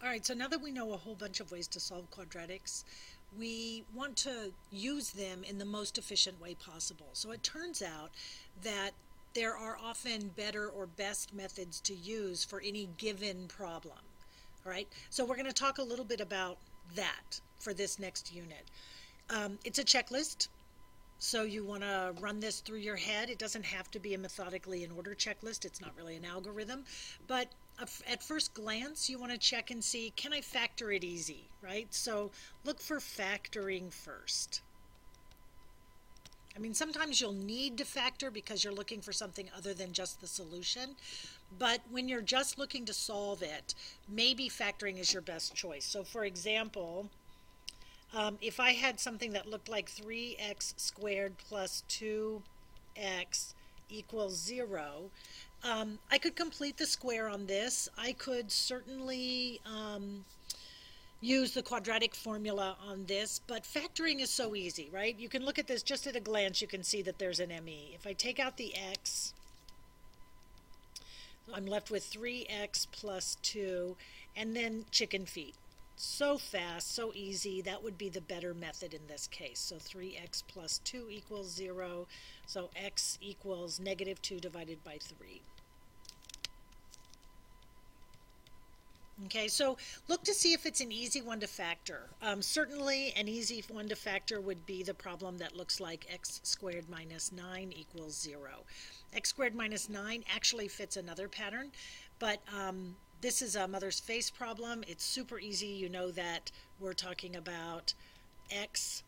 All right, so now that we know a whole bunch of ways to solve quadratics, we want to use them in the most efficient way possible. So it turns out that there are often better or best methods to use for any given problem. All right, so we're going to talk a little bit about that for this next unit. It's a checklist. So you want to run this through your head. It doesn't have to be a methodically in order checklist. It's not really an algorithm. But at first glance, you want to check and see, can I factor it easy, right? So look for factoring first. I mean, sometimes you'll need to factor because you're looking for something other than just the solution. But when you're just looking to solve it, maybe factoring is your best choice. So for example, if I had something that looked like 3x squared plus 2x equals 0, I could complete the square on this. I could certainly use the quadratic formula on this, but factoring is so easy, right? You can look at this just at a glance. You can see that there's an ME. If I take out the x, I'm left with 3x plus 2, and then chicken feet. So fast, so easy. That would be the better method in this case. So 3x plus 2 equals 0. So x equals negative 2 divided by 3. Okay, so look to see if it's an easy one to factor. Certainly an easy one to factor would be the problem that looks like x squared minus 9 equals 0. X squared minus 9 actually fits another pattern, but this is a mother's face problem. It's super easy. You know that we're talking about x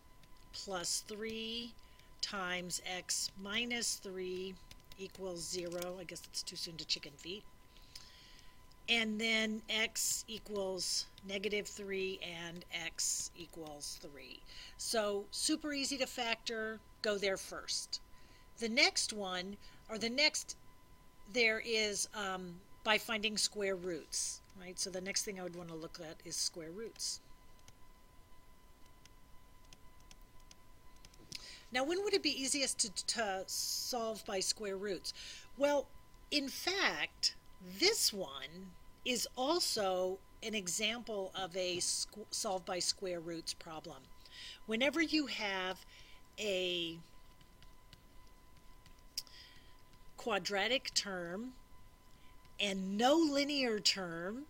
plus 3 times x minus 3 equals 0. I guess it's too soon to chicken feet. And then x equals negative 3 and x equals 3. So super easy to factor. Go there first. The next one, or the next, there is by finding square roots, right? So the next thing I would want to look at is square roots. Now, when would it be easiest to solve by square roots? Well, in fact, this one is also an example of a solve by square roots problem. Whenever you have a quadratic term and no linear term,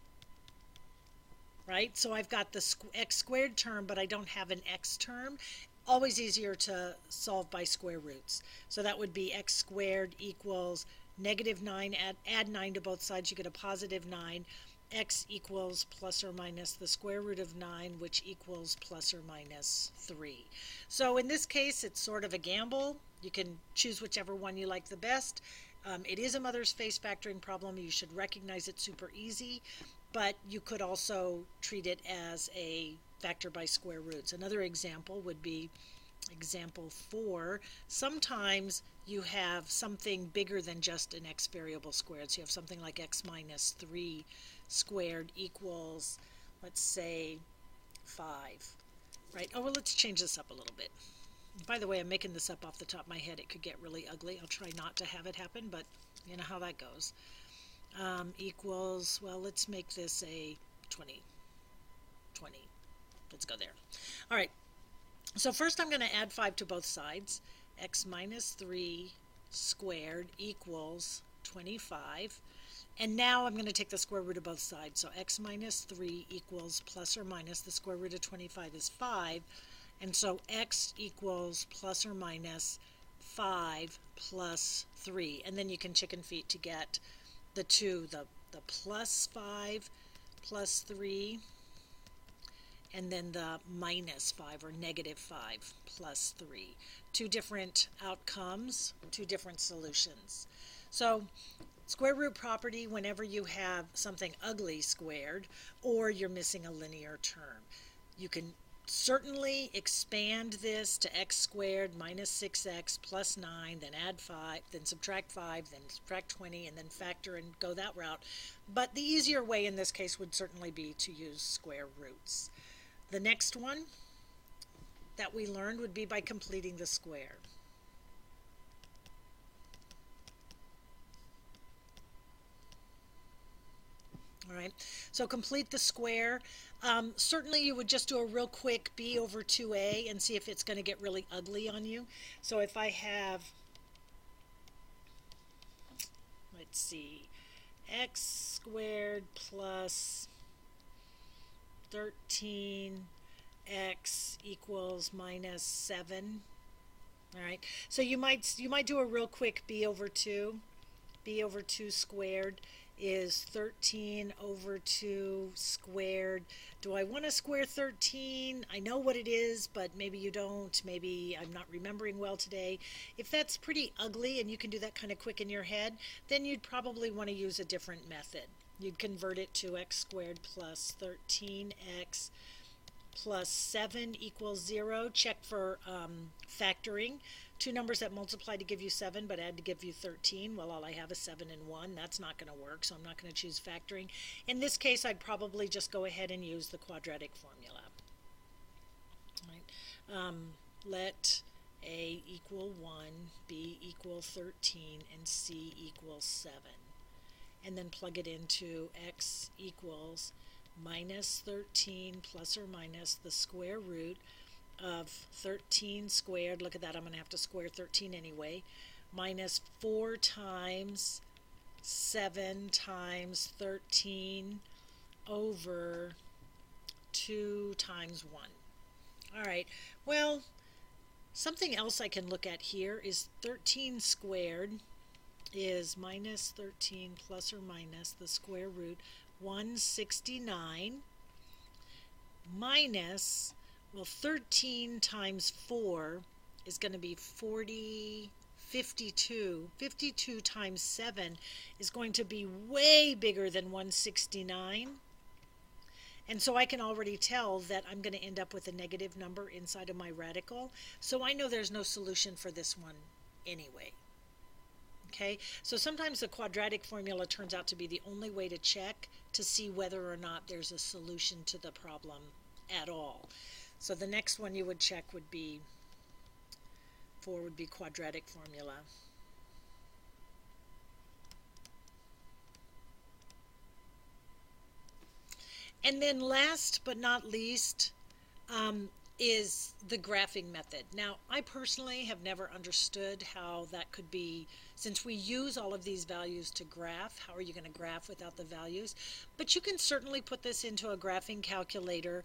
right? So I've got the x squared term, but I don't have an x term. Always easier to solve by square roots. So that would be x squared equals negative 9, add 9 to both sides, you get a positive 9. X equals plus or minus the square root of 9, which equals plus or minus 3. So in this case, it's sort of a gamble. You can choose whichever one you like the best. It is a mother's face factoring problem. You should recognize it super easy, but you could also treat it as a factor by square roots. Another example would be example 4. Sometimes you have something bigger than just an x variable squared. So you have something like x minus 3 squared equals, let's say, 5. Right? Oh, well, let's change this up a little bit. By the way, I'm making this up off the top of my head. It could get really ugly. I'll try not to have it happen, but you know how that goes. Equals, well, let's make this a 20. 20. Let's go there. All right. So first I'm going to add 5 to both sides. X minus 3 squared equals 25. And now I'm going to take the square root of both sides. So x minus 3 equals plus or minus the square root of 25 is 5. And so x equals plus or minus 5 plus 3. And then you can chicken feet to get the 2, the plus 5 plus 3, and then the minus 5 or negative 5 plus 3. Two different outcomes, two different solutions. So square root property whenever you have something ugly squared or you're missing a linear term. You can certainly expand this to x squared minus 6x plus 9, then add 5, then subtract 5, then subtract 20, and then factor and go that route. But the easier way in this case would certainly be to use square roots. The next one that we learned would be by completing the square. All right, so complete the square. Certainly you would just do a real quick b over 2a and see if it's going to get really ugly on you. So if I have, let's see, x squared plus 13x equals minus 7. All right, so you might do a real quick b over 2. b over 2 squared is 13 over 2 squared. Do I want to square 13? I know what it is, but maybe you don't. Maybe I'm not remembering well today. If that's pretty ugly and you can do that kind of quick in your head, then you'd probably want to use a different method. You'd convert it to x squared plus 13x plus 7 equals 0. Check for factoring. Two numbers that multiply to give you 7 but add to give you 13. Well, all I have is 7 and 1. That's not going to work, so I'm not going to choose factoring. In this case, I'd probably just go ahead and use the quadratic formula. Right. Let a equal 1, b equal 13, and c equals 7. And then plug it into x equals minus 13 plus or minus the square root of 13 squared, look at that, I'm going to have to square 13 anyway, minus 4 times 7 times 13 over 2 times 1. All right, well, something else I can look at here is 13 squared is minus 13 plus or minus the square root 169 minus, well, 13 times 4 is going to be 52. 52 times 7 is going to be way bigger than 169. And so I can already tell that I'm going to end up with a negative number inside of my radical. So I know there's no solution for this one anyway. Okay, so sometimes the quadratic formula turns out to be the only way to check to see whether or not there's a solution to the problem at all. So the next one you would check would be 4 would be quadratic formula. And then last but not least is the graphing method. Now, I personally have never understood how that could be, since we use all of these values to graph, how are you going to graph without the values? But you can certainly put this into a graphing calculator,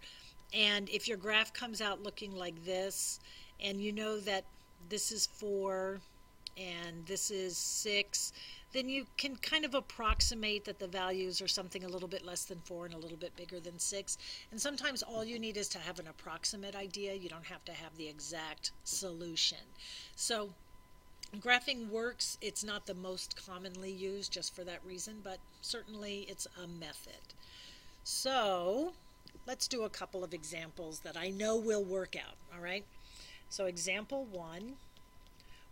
and if your graph comes out looking like this, and you know that this is 4 and this is 6, then you can kind of approximate that the values are something a little bit less than 4 and a little bit bigger than 6. And sometimes all you need is to have an approximate idea. You don't have to have the exact solution. So graphing works. It's not the most commonly used just for that reason, but certainly it's a method. So let's do a couple of examples that I know will work out. All right. So example 1.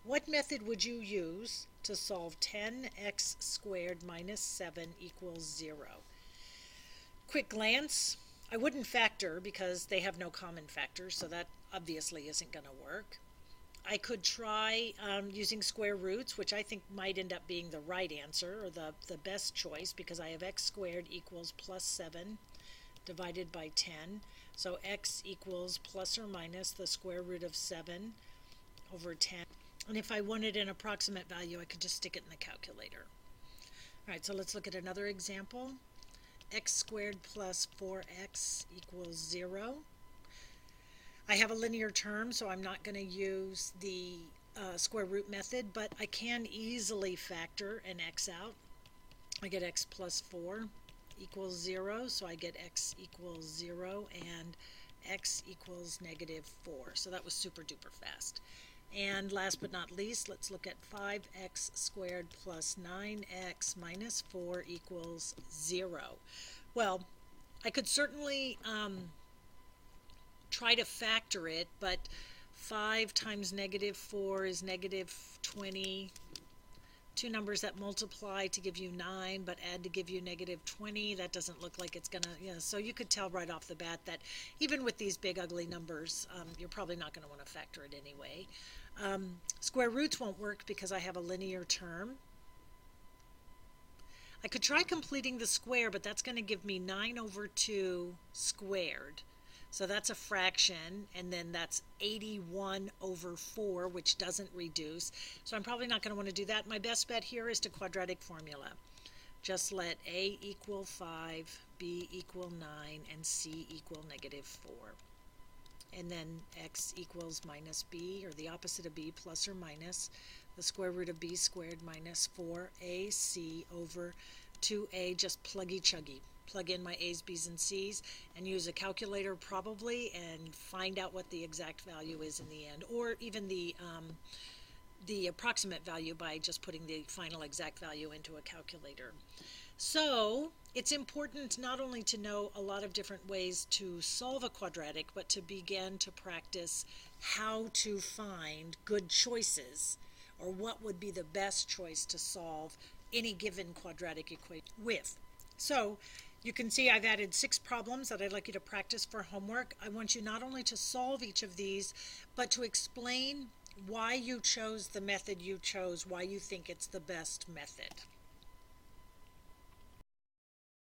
What method would you use to solve 10x squared minus 7 equals 0? Quick glance, I wouldn't factor because they have no common factors, so that obviously isn't going to work. I could try using square roots, which I think might end up being the right answer, or the best choice, because I have x squared equals plus 7 divided by 10. So x equals plus or minus the square root of 7 over 10. And if I wanted an approximate value, I could just stick it in the calculator. All right, so let's look at another example. X squared plus 4x equals 0. I have a linear term, so I'm not going to use the square root method, but I can easily factor an x out. I get x plus 4 equals 0, so I get x equals 0 and x equals negative 4. So that was super duper fast. And last but not least, let's look at 5x squared plus 9x minus 4 equals 0. Well, I could certainly try to factor it, but 5 times negative 4 is negative 20. Two numbers that multiply to give you 9 but add to give you negative 20. That doesn't look like it's gonna, so you could tell right off the bat that even with these big ugly numbers, you're probably not going to want to factor it anyway. Square roots won't work because I have a linear term. I could try completing the square, but that's going to give me 9 over 2 squared. So that's a fraction, and then that's 81 over 4, which doesn't reduce. So I'm probably not going to want to do that. My best bet here is to quadratic formula. Just let A equal 5, B equal 9, and C equal -4. And then x equals minus b, or the opposite of b, plus or minus the square root of b squared minus 4ac over 2a. Just pluggy chuggy. Plug in my a's, b's, and c's, and use a calculator probably, and find out what the exact value is in the end, or even the approximate value by just putting the final exact value into a calculator. So it's important not only to know a lot of different ways to solve a quadratic, but to begin to practice how to find good choices, or what would be the best choice to solve any given quadratic equation with. So you can see I've added 6 problems that I'd like you to practice for homework. I want you not only to solve each of these, but to explain why you chose the method you chose, why you think it's the best method.